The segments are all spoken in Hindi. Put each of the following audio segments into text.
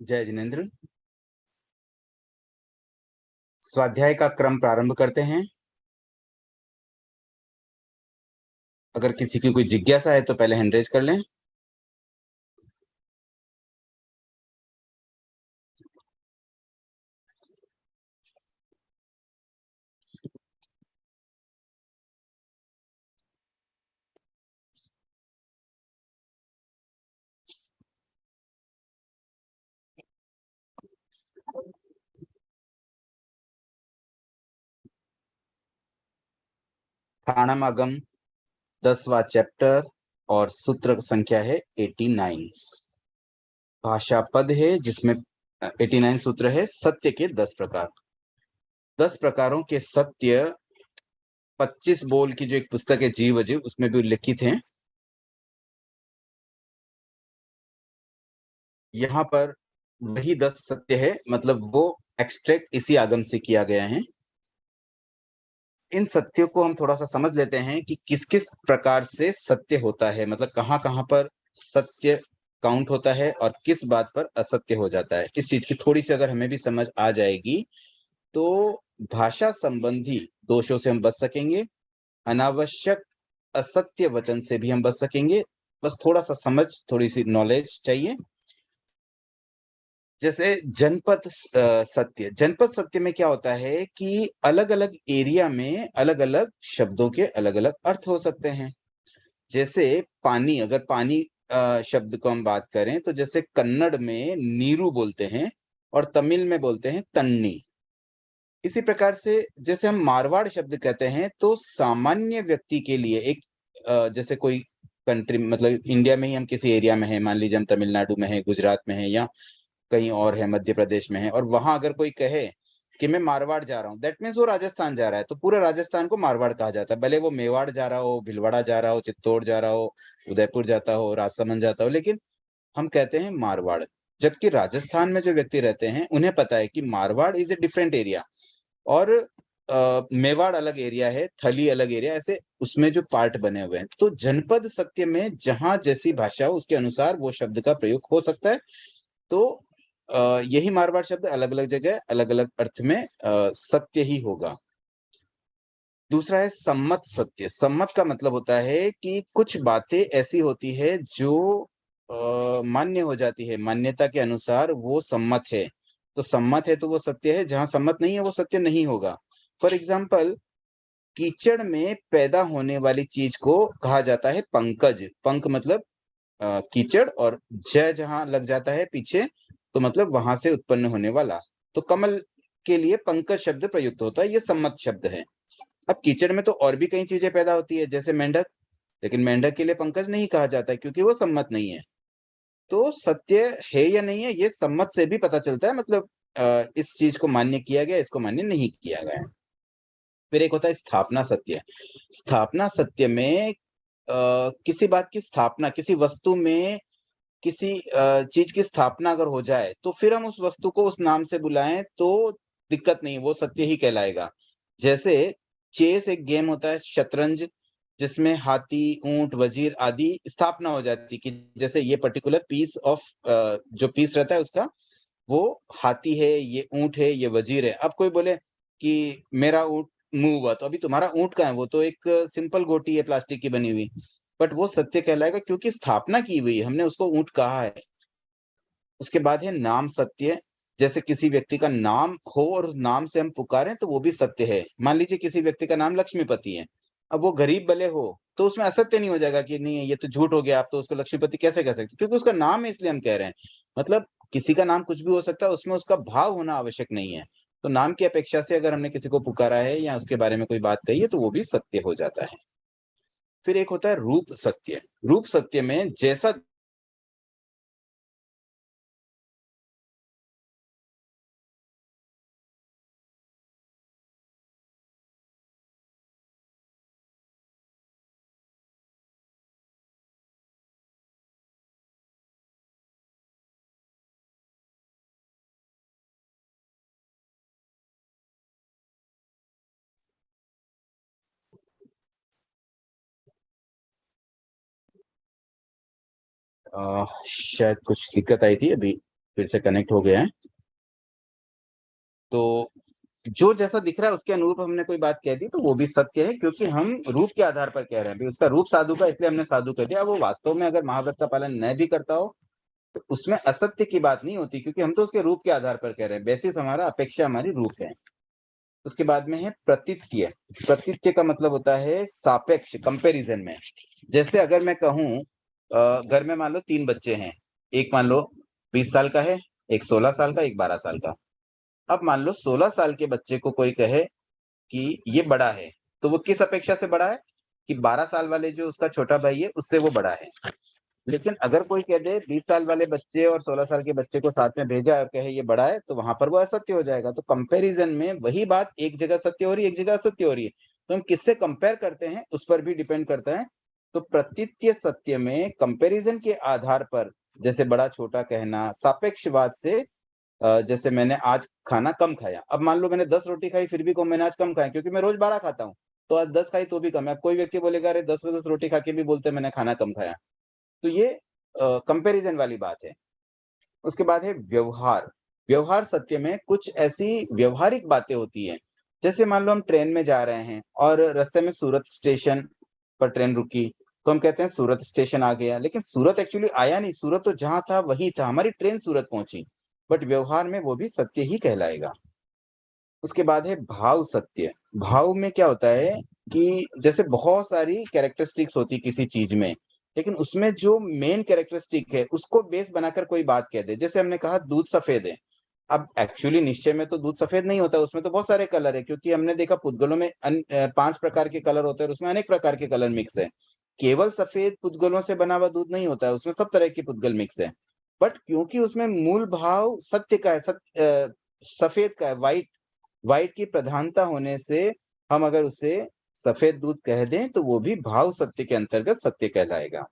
जय जिनेन्द्र। स्वाध्याय का क्रम प्रारंभ करते हैं। अगर किसी की कोई जिज्ञासा है तो पहले हैंड रेज कर लें। ठाणमागम 10वां चैप्टर और सूत्र संख्या है 89। भाषा पद है जिसमें 89 सूत्र है। सत्य के 10 प्रकार। 10 प्रकारों के सत्य 25 बोल की जो एक पुस्तक है जीव अजीव, उसमें भी उल्लिखित हैं। यहाँ पर वही 10 सत्य है, मतलब वो एक्सट्रैक्ट इसी आगम से किया गया है। इन सत्यों को हम थोड़ा सा समझ लेते हैं कि किस किस प्रकार से सत्य होता है, मतलब कहाँ कहाँ पर सत्य काउंट होता है और किस बात पर असत्य हो जाता है। इस चीज की थोड़ी सी अगर हमें भी समझ आ जाएगी तो भाषा संबंधी दोषों से हम बच सकेंगे, अनावश्यक असत्य वचन से भी हम बच सकेंगे। बस थोड़ा सा समझ, थोड़ी सी नॉलेज चाहिए। जैसे जनपद सत्य में क्या होता है कि अलग अलग एरिया में अलग अलग शब्दों के अलग अलग अर्थ हो सकते हैं। जैसे पानी, अगर पानी शब्द को हम बात करें तो जैसे कन्नड़ में नीरू बोलते हैं और तमिल में बोलते हैं तन्नी। इसी प्रकार से जैसे हम मारवाड़ शब्द कहते हैं तो सामान्य व्यक्ति के लिए एक जैसे कोई कंट्री, मतलब इंडिया में ही हम किसी एरिया में है, मान लीजिए हम तमिलनाडु में है, गुजरात में है या कहीं और है, मध्य प्रदेश में है, और वहां अगर कोई कहे कि मैं मारवाड़ जा रहा हूँ, दैट मीन्स वो राजस्थान जा रहा है। तो पूरे राजस्थान को मारवाड़ कहा जाता है, भले वो मेवाड़ जा रहा हो, भीलवाड़ा जा रहा हो, चित्तौड़ जा रहा हो, उदयपुर जाता हो, राजसमंद जाता हो, लेकिन हम कहते हैं मारवाड़। जबकि राजस्थान में जो व्यक्ति रहते हैं उन्हें पता है कि Marwar is a different area और मेवाड़ अलग एरिया है, थली अलग एरिया, ऐसे उसमें जो पार्ट बने हुए हैं। तो जनपद सत्य में जहां जैसी भाषा हो उसके अनुसार वो शब्द का प्रयोग हो सकता है। तो यही मारवाड़ शब्द अलग अलग जगह अलग अलग अर्थ में सत्य ही होगा। दूसरा है सम्मत सत्य। सम्मत का मतलब होता है कि कुछ बातें ऐसी होती है जो मान्य हो जाती है, मान्यता के अनुसार वो सम्मत है। तो सम्मत है तो वो सत्य है, जहां सम्मत नहीं है वो सत्य नहीं होगा। फॉर एग्जाम्पल, कीचड़ में पैदा होने वाली चीज को कहा जाता है पंकज। पंक मतलब कीचड़, और ज जहां लग जाता है पीछे तो मतलब वहां से उत्पन्न होने वाला। तो कमल के लिए पंकज शब्द प्रयुक्त होता है, ये सम्मत शब्द है। अब कीचड़ में तो और भी कई चीजें पैदा होती है जैसे मेंढक, लेकिन मेंढक के लिए पंकज नहीं कहा जाता है क्योंकि वो सम्मत नहीं है। तो सत्य है या नहीं है ये सम्मत से भी पता चलता है, मतलब इस चीज को मान्य किया गया, इसको मान्य नहीं किया गया है। फिर एक होता है स्थापना सत्य। स्थापना सत्य में किसी बात की स्थापना, किसी वस्तु में किसी चीज की स्थापना अगर हो जाए तो फिर हम उस वस्तु को उस नाम से बुलाएं तो दिक्कत नहीं, वो सत्य ही कहलाएगा। जैसे चेस एक गेम होता है, शतरंज, जिसमें हाथी, ऊंट, वजीर आदि स्थापना हो जाती है कि जैसे ये पर्टिकुलर पीस ऑफ जो पीस रहता है उसका, वो हाथी है, ये ऊंट है, ये वजीर है। अब कोई बोले कि मेरा ऊंट मूव हुआ, तो अभी तुम्हारा ऊंट कहाँ है? वो तो एक सिंपल गोटी है प्लास्टिक की बनी हुई। बट वो सत्य कहलाएगा क्योंकि स्थापना की हुई है, हमने उसको ऊंट कहा है। उसके बाद है नाम सत्य। जैसे किसी व्यक्ति का नाम हो और उस नाम से हम पुकारें तो वो भी सत्य है। मान लीजिए किसी व्यक्ति का नाम लक्ष्मीपति है, अब वो गरीब भले हो तो उसमें असत्य नहीं हो जाएगा कि नहीं ये तो झूठ हो गया, आप तो उसको लक्ष्मीपति कैसे कह सकते, क्योंकि उसका नाम है इसलिए हम कह रहे हैं। मतलब किसी का नाम कुछ भी हो सकता है, उसमें उसका भाव होना आवश्यक नहीं है। तो नाम की अपेक्षा से अगर हमने किसी को पुकारा है या उसके बारे में कोई बात कही है तो वो भी सत्य हो जाता है। फिर एक होता है रूप सत्य। रूप सत्य में जैसा शायद कुछ दिक्कत आई थी अभी। फिर से कनेक्ट हो गया है। तो जो जैसा दिख रहा है उसके अनुरूप हमने कोई बात कह दी तो वो भी सत्य है, क्योंकि हम रूप के आधार पर कह रहे हैं। भाई उसका रूप साधु का, इसलिए हमने साधु कह दिया। वो वास्तव में अगर महाव्रत का पालन न भी करता हो तो उसमें असत्य की बात नहीं होती, क्योंकि हम तो उसके रूप के आधार पर कह रहे हैं। बेसिस हमारा, अपेक्षा हमारी रूप है। उसके बाद में है प्रतित्य। प्रतित्य का मतलब होता है सापेक्ष, कंपैरिजन में। जैसे अगर मैं कहूँ घर में मान लो 3 बच्चे हैं, एक मान लो 20 साल का है, एक 16 साल का, एक 12 साल का। अब मान लो 16 साल के बच्चे को कोई कहे कि ये बड़ा है, तो वो किस अपेक्षा से बड़ा है कि 12 साल वाले जो उसका छोटा भाई है उससे वो बड़ा है। लेकिन अगर कोई कह दे 20 साल वाले बच्चे और 16 साल के बच्चे को साथ में भेजा और कहे ये बड़ा है, तो वहां पर वो असत्य हो जाएगा। तो कंपैरिजन में वही बात एक जगह सत्य हो रही है, एक जगह असत्य हो रही है। तो हम किससे कंपेयर करते हैं उस पर भी डिपेंड करता है। तो प्रतीत्य सत्य में कंपैरिजन के आधार पर, जैसे बड़ा छोटा कहना, सापेक्षवाद से जैसे मैंने आज खाना कम खाया। अब मान लो मैंने 10 रोटी खाई फिर भी कहूं मैंने आज कम खाया, क्योंकि मैं रोज 12 खाता हूँ। तो आज 10 खाई तो भी कम है। अब कोई व्यक्ति बोलेगा अरे 10 से 10 रोटी खा के भी बोलते मैंने खाना कम खाया। तो ये कंपैरिजन वाली बात है। उसके बाद है व्यवहार। व्यवहार सत्य में कुछ ऐसी व्यवहारिक बातें होती हैं। जैसे मान लो हम ट्रेन में जा रहे हैं और रास्ते में सूरत स्टेशन पर ट्रेन रुकी, तो हम कहते हैं सूरत स्टेशन आ गया, लेकिन सूरत एक्चुअली आया नहीं, सूरत तो जहां था वही था, हमारी ट्रेन सूरत पहुंची। बट व्यवहार में वो भी सत्य ही कहलाएगा। उसके बाद है भाव सत्य। भाव में क्या होता है कि जैसे बहुत सारी कैरेक्टरिस्टिक्स होती है किसी चीज में, लेकिन उसमें जो मेन कैरेक्टरिस्टिक है उसको बेस बनाकर कोई बात कह दे। जैसे हमने कहा दूध सफेद है। अब एक्चुअली निश्चय में तो दूध सफेद नहीं होता, उसमें तो बहुत सारे कलर है, क्योंकि हमने देखा पुद्गलों में 5 प्रकार के कलर होते हैं और उसमें अनेक प्रकार के कलर मिक्स है। केवल सफेद पुद्गलों से बना हुआ दूध नहीं होता है, उसमें सब तरह के पुद्गल मिक्स है। बट क्योंकि उसमें मूल भाव सत्य का है, सफेद का है, व्हाइट, व्हाइट की प्रधानता होने से हम अगर उसे सफेद दूध कह दें तो वो भी भाव सत्य के अंतर्गत सत्य कहलाएगा।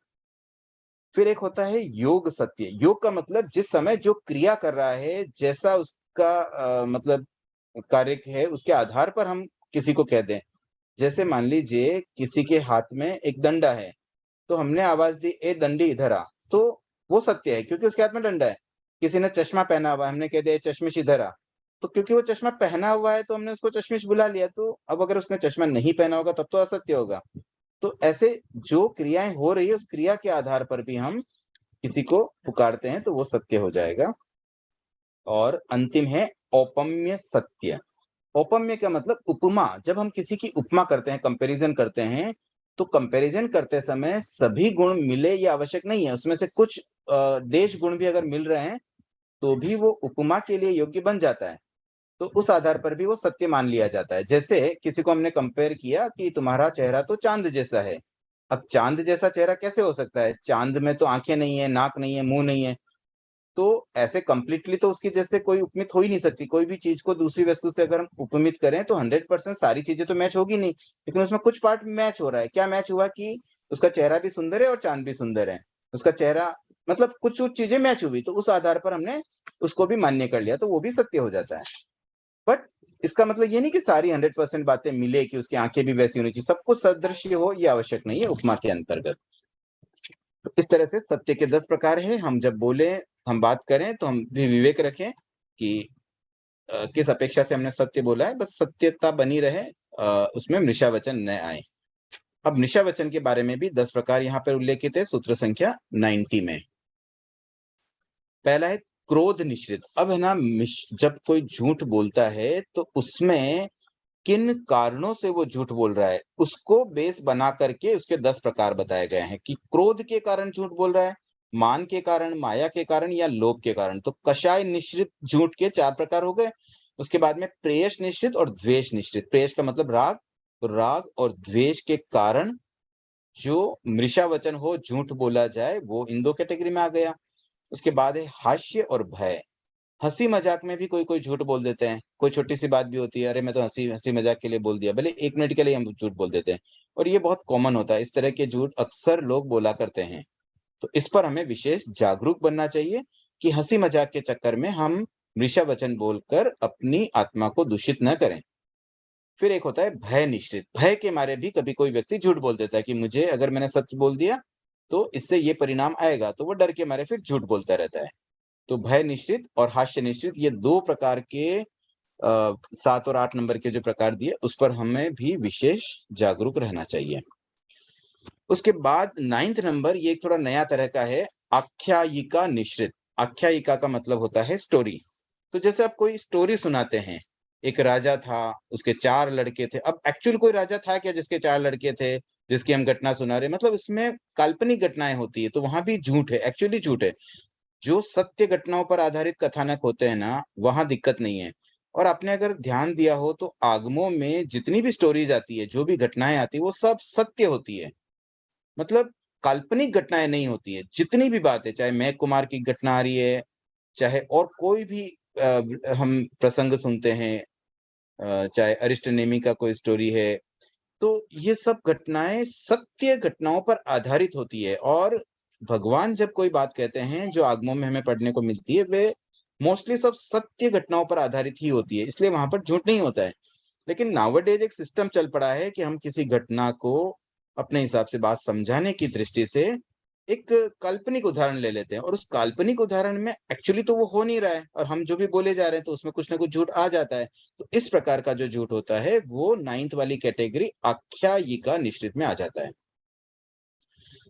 फिर एक होता है योग सत्य। योग का मतलब जिस समय जो क्रिया कर रहा है, जैसा उसका मतलब कार्य है, उसके आधार पर हम किसी को कह दें। जैसे मान लीजिए किसी के हाथ में एक डंडा है, तो हमने आवाज दी ए दंडी इधर आ, तो वो सत्य है क्योंकि उसके हाथ में डंडा है। किसी ने चश्मा पहना हुआ है, हमने कह दिया "ए चश्मिश इधर आ", तो क्योंकि वो चश्मा पहना हुआ है तो हमने उसको चश्मिश बुला लिया। तो अब अगर उसने चश्मा नहीं पहना होगा तब तो असत्य होगा। तो ऐसे जो क्रियाएं हो रही है उस क्रिया के आधार पर भी हम किसी को पुकारते हैं तो वो सत्य हो जाएगा। और अंतिम है औपम्य सत्य। औपम्य का मतलब उपमा। जब हम किसी की उपमा करते हैं, कंपैरिजन करते हैं, तो कंपैरिजन करते समय सभी गुण मिले ये आवश्यक नहीं है। उसमें से कुछ देश गुण भी अगर मिल रहे हैं तो भी वो उपमा के लिए योग्य बन जाता है। तो उस आधार पर भी वो सत्य मान लिया जाता है। जैसे किसी को हमने कंपेयर किया कि तुम्हारा चेहरा तो चांद जैसा है। अब चांद जैसा चेहरा कैसे हो सकता है? चांद में तो आंखें नहीं है, नाक नहीं है, मुंह नहीं है। तो ऐसे कंप्लीटली तो उसकी जैसे कोई उपमित हो ही नहीं सकती। कोई भी चीज को दूसरी वस्तु से अगर हम उपमित करें तो 100% सारी चीजें तो मैच होगी नहीं, लेकिन उसमें कुछ पार्ट मैच हो रहा है। क्या मैच हुआ कि उसका चेहरा भी सुंदर है और चांद भी सुंदर है। उसका चेहरा मतलब कुछ कुछ चीजें मैच हुई, तो उस आधार पर हमने उसको भी मान्य कर लिया, तो वो भी सत्य हो जाता है। बट इसका मतलब ये नहीं कि सारी 100% बातें मिले कि उसकी आंखें भी वैसी होनी चाहिए, सब कुछ सदृश्य हो, ये आवश्यक नहीं है उपमा के अंतर्गत। तो इस तरह से सत्य के 10 प्रकार हैं। हम जब बोले, हम बात करें तो हम भी विवेक रखें कि किस अपेक्षा से हमने सत्य बोला है, बस सत्यता बनी रहे, उसमें मृषावचन न आए। अब मृषावचन के बारे में भी 10 प्रकार यहाँ पर उल्लेखित है सूत्र संख्या 90 में। पहला है क्रोध निश्रित। अब है ना, जब कोई झूठ बोलता है तो उसमें किन कारणों से वो झूठ बोल रहा है उसको बेस बना करके उसके 10 प्रकार बताए गए हैं कि क्रोध के कारण झूठ बोल रहा है, मान के कारण, माया के कारण या लोभ के कारण। तो कषाय निश्रित झूठ के 4 प्रकार हो गए। उसके बाद में प्रेयस निश्रित और द्वेष निश्रित। प्रेयस का मतलब राग, तो राग और द्वेष के कारण जो मृषावचन हो, झूठ बोला जाए, वो इन 2 कैटेगरी में आ गया। उसके बाद है हास्य और भय। हँसी मजाक में भी कोई-कोई झूठ बोल देते हैं। कोई छोटी-सी बात भी होती है, अरे मैं तो हँसी हँसी मजाक के लिए बोल दिया, भले 1 मिनट के लिए हम झूठ बोल देते हैं और ये बहुत कॉमन होता है। इस तरह के झूठ अक्सर लोग बोला करते हैं। तो इस पर हमें विशेष जागरूक बनना चाहिए कि हँसी मजाक के चक्कर में हम मृषावचन बोलकर अपनी आत्मा को दूषित न करें। फिर एक होता है भय निश्रित। भय के मारे भी कभी कोई व्यक्ति झूठ बोल देता है कि मुझे अगर मैंने सच बोल दिया, तो इससे ये परिणाम आएगा, तो वो डर के मारे फिर झूठ बोलता रहता है। तो भय निश्रित और हास्य निश्रित, ये 2 प्रकार के 7 और 8 नंबर के जो प्रकार दिए, उस पर हमें भी विशेष जागरूक रहना चाहिए। उसके बाद 9th नंबर, ये थोड़ा नया तरह का है, आख्यायिका निश्रित। आख्यायिका का मतलब होता है स्टोरी। तो जैसे आप कोई स्टोरी सुनाते हैं, एक राजा था, उसके 4 लड़के थे। अब एक्चुअल कोई राजा था क्या जिसके 4 लड़के थे, जिसकी हम घटना सुना रहे हैं? मतलब इसमें काल्पनिक घटनाएँ होती है, तो वहाँ भी झूठ है, एक्चुअली झूठ है। जो सत्य घटनाओं पर आधारित कथानक होते हैं ना, वहाँ दिक्कत नहीं है। और आपने अगर ध्यान दिया हो तो आगमों में जितनी भी स्टोरीज़ आती है, जो भी घटनाएँ आती है, वो सब सत्य होती है। मतलब काल्पनिक घटनाएँ नहीं होती है। जितनी भी बात है, चाहे मेघ कुमार की घटना आ रही है, चाहे और कोई भी हम प्रसंग सुनते हैं, चाहे अरिष्टनेमी का कोई स्टोरी है, तो ये सब घटनाएँ सत्य घटनाओं पर आधारित होती है। और भगवान जब कोई बात कहते हैं, जो आगमों में हमें पढ़ने को मिलती है, वे मोस्टली सब सत्य घटनाओं पर आधारित ही होती है, इसलिए वहाँ पर झूठ नहीं होता है। लेकिन नाउ-अ-डेज़ एक सिस्टम चल पड़ा है कि हम किसी घटना को अपने हिसाब से बात समझाने की दृष्टि से एक काल्पनिक उदाहरण ले लेते हैं, और उस काल्पनिक उदाहरण में एक्चुअली तो वो हो नहीं रहा है, और हम जो भी बोले जा रहे हैं तो उसमें कुछ न कुछ झूठ आ जाता है। तो इस प्रकार का जो झूठ होता है, वो 9th वाली कैटेगरी आख्यायिका निश्रित में आ जाता है।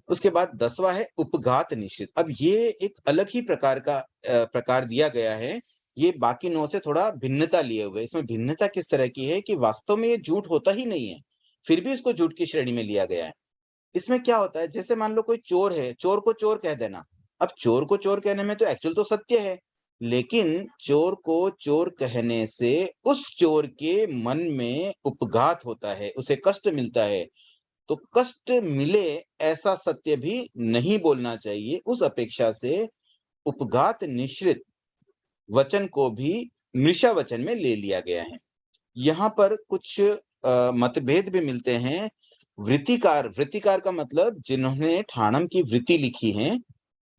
उसके बाद 10वां है उपघात निश्चित। अब ये एक अलग ही प्रकार का प्रकार दिया गया है। ये बाकी 9 से थोड़ा भिन्नता लिए हुए है। इसमें भिन्नता किस तरह की है कि वास्तव में ये झूठ होता ही नहीं है, फिर भी इसको झूठ की श्रेणी में लिया गया है। इसमें क्या होता है, जैसे मान लो कोई चोर है, चोर को चोर कह देना। अब चोर को चोर कहने में तो एक्चुअल तो सत्य है, लेकिन चोर को चोर कहने से उस चोर के मन में उपघात होता है, उसे कष्ट मिलता है। तो कष्ट मिले ऐसा सत्य भी नहीं बोलना चाहिए। उस अपेक्षा से उपघात निश्रित वचन को भी मृषा वचन में ले लिया गया है। यहाँ पर कुछ मतभेद भी मिलते हैं। वृत्तिकार का मतलब जिन्होंने ठाणम की वृत्ति लिखी है,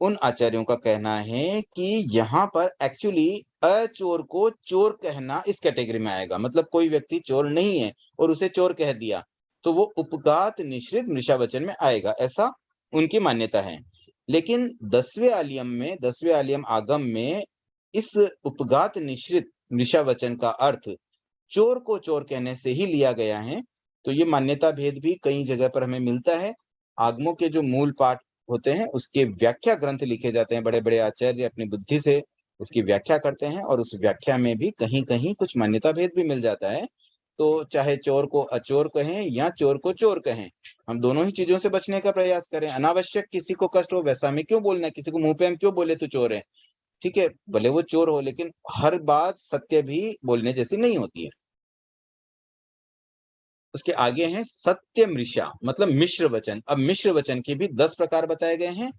उन आचार्यों का कहना है कि यहाँ पर एक्चुअली अचोर को चोर कहना इस कैटेगरी में आएगा। मतलब कोई व्यक्ति चोर नहीं है और उसे चोर कह दिया, तो वो उपघात निश्रित मृषावचन में आएगा, ऐसा उनकी मान्यता है। लेकिन 10वें आलियम आगम में इस उपघात निश्रित मृषावचन का अर्थ चोर को चोर कहने से ही लिया गया है। तो ये मान्यता भेद भी कई जगह पर हमें मिलता है। आगमों के जो मूल पाठ होते हैं, उसके व्याख्या ग्रंथ लिखे जाते हैं, बड़े-बड़े आचार्य अपनी बुद्धि से उसकी व्याख्या करते हैं, और उस व्याख्या में भी कहीं-कहीं कुछ मान्यता भेद भी मिल जाता है। तो चाहे चोर को अचोर कहें या चोर को चोर कहें, हम दोनों ही चीज़ों से बचने का प्रयास करें। अनावश्यक किसी को कष्ट हो वैसा हमें क्यों बोलना है? किसी को मुँह पे हम क्यों बोले तू चोर है? ठीक है, भले वो चोर हो, लेकिन हर बात सत्य भी बोलने जैसी नहीं होती है। उसके आगे हैं सत्यमृषा, मतलब मिश्र वचन। अब मिश्र वचन के भी 10 प्रकार बताए गए हैं।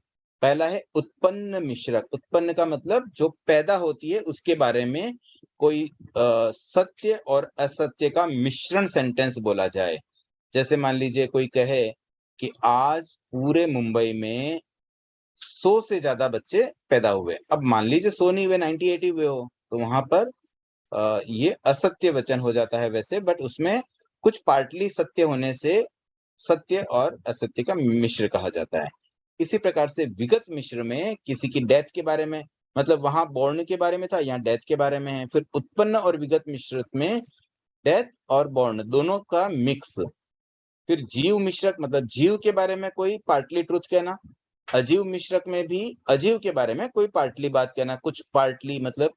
पहला है उत्पन्न मिश्रक। उत्पन्न का मतलब जो पैदा होती है उसके बारे में कोई सत्य और असत्य का मिश्रण सेंटेंस बोला जाए। जैसे मान लीजिए कोई कहे कि आज पूरे मुंबई में 100 से ज्यादा बच्चे पैदा हुए। अब मान लीजिए 100 नहीं हुए, 90-80 हुए हो, तो वहां पर ये असत्य वचन हो जाता है वैसे, बट उसमें कुछ पार्टली सत्य होने से सत्य और असत्य का मिश्र कहा जाता है। इसी प्रकार से विगत मिश्र में किसी की डेथ के बारे में, मतलब वहां बोर्न के बारे में था, यहाँ डेथ के बारे में है। फिर उत्पन्न और विगत मिश्रित में डेथ और बोर्न दोनों का मिक्स। फिर जीव मिश्रक, मतलब जीव के बारे में कोई पार्टली ट्रुथ कहना। अजीव मिश्रक में भी अजीव के बारे में कोई पार्टली बात कहना, कुछ पार्टली मतलब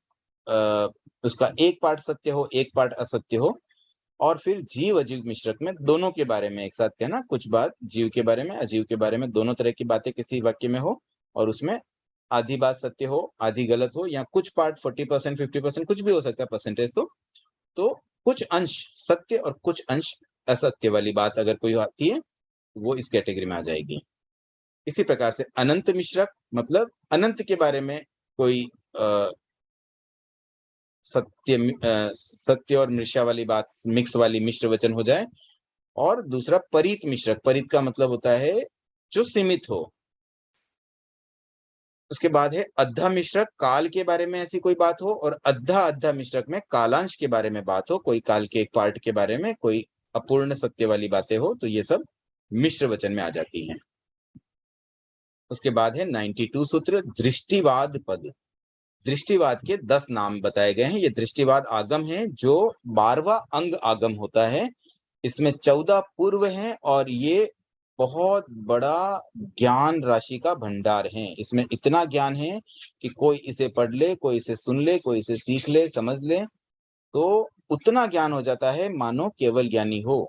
उसका एक पार्ट सत्य हो, एक पार्ट असत्य हो। और फिर जीव अजीव मिश्रक में दोनों के बारे में एक साथ कहना, कुछ बात जीव के बारे में, अजीव के बारे में, दोनों तरह की बातें किसी वाक्य में हो, और उसमें आधी बात सत्य हो, आधी गलत हो, या कुछ पार्ट 40% 50% कुछ भी हो सकता है परसेंटेज। तो कुछ अंश सत्य और कुछ अंश असत्य वाली बात अगर कोई आती है, वो इस कैटेगरी में आ जाएगी। इसी प्रकार से अनंत मिश्रक, मतलब अनंत के बारे में कोई अ, सत्य और मृषा वाली बात मिक्स वाली मिश्र वचन हो जाए। और दूसरा परीत मिश्रक। परीत का मतलब होता है जो सीमित हो। उसके बाद है अद्धा मिश्रक, काल के बारे में ऐसी कोई बात हो, और अद्धा अद्धा मिश्रक में कालांश के बारे में बात हो, कोई काल के एक पार्ट के बारे में कोई अपूर्ण सत्य वाली बातें हो, तो ये सब मिश्र वचन में आ जाती हैं। उसके बाद है 92 सूत्र दृष्टिवाद पद। दृष्टिवाद के 10 नाम बताए गए हैं। ये दृष्टिवाद आगम है जो 12वां अंग आगम होता है। इसमें 14 पूर्व हैं और ये बहुत बड़ा ज्ञान राशि का भंडार है। इसमें इतना ज्ञान है कि कोई इसे पढ़ ले, कोई इसे सुन ले, कोई इसे सीख ले, समझ ले, तो उतना ज्ञान हो जाता है मानो केवल ज्ञानी हो।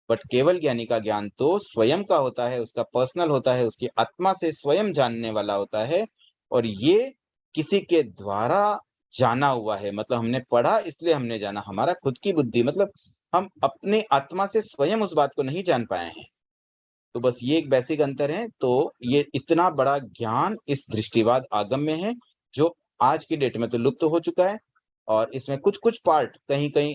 बट केवल ज्ञानी का ज्ञान तो स्वयं का होता है, उसका पर्सनल होता है, उसकी आत्मा से स्वयं जानने वाला होता है। और ये किसी के द्वारा जाना हुआ है, मतलब हमने पढ़ा इसलिए हमने जाना, हमारा खुद की बुद्धि, मतलब हम अपने आत्मा से स्वयं उस बात को नहीं जान पाए हैं। तो बस ये एक बेसिक अंतर है। तो ये इतना बड़ा ज्ञान इस दृष्टिवाद आगम में है जो आज की डेट में तो लुप्त हो चुका है। और इसमें कुछ कुछ पार्ट कहीं कहीं